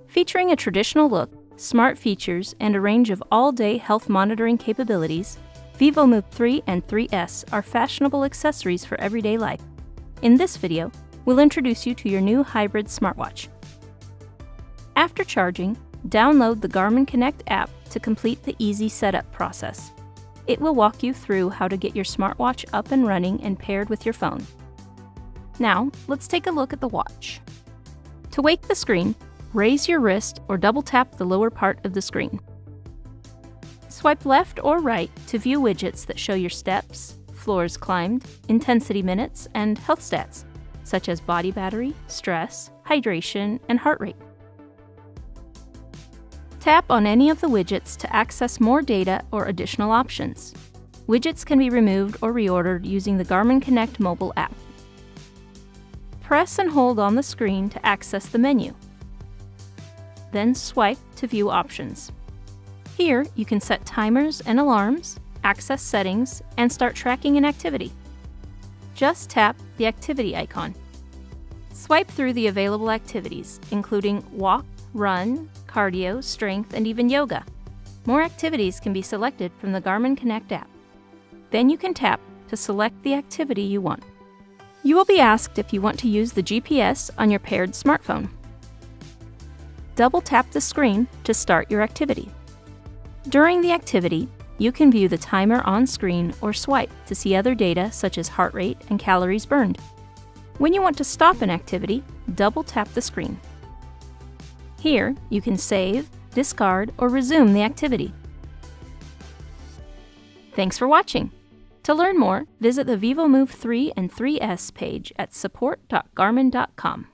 Featuring a traditional look, smart features, and a range of all-day health monitoring capabilities, vívomove 3 and 3S are fashionable accessories for everyday life. In this video, we'll introduce you to your new hybrid smartwatch. After charging, download the Garmin Connect app to complete the easy setup process. It will walk you through how to get your smartwatch up and running and paired with your phone. Now, let's take a look at the watch. To wake the screen, raise your wrist or double tap the lower part of the screen. Swipe left or right to view widgets that show your steps, floors climbed, intensity minutes, and health stats, such as body battery, stress, hydration, and heart rate. Tap on any of the widgets to access more data or additional options. Widgets can be removed or reordered using the Garmin Connect mobile app. Press and hold on the screen to access the menu. Then swipe to view options. Here, you can set timers and alarms, access settings, and start tracking an activity. Just tap the activity icon. Swipe through the available activities, including walk, run, cardio, strength, and even yoga. More activities can be selected from the Garmin Connect app. Then you can tap to select the activity you want. You will be asked if you want to use the GPS on your paired smartphone. Double tap the screen to start your activity. During the activity, you can view the timer on screen or swipe to see other data such as heart rate and calories burned. When you want to stop an activity, double tap the screen. Here, you can save, discard, or resume the activity. Thanks for watching. To learn more, visit the vívomove 3 and 3S page at support.garmin.com.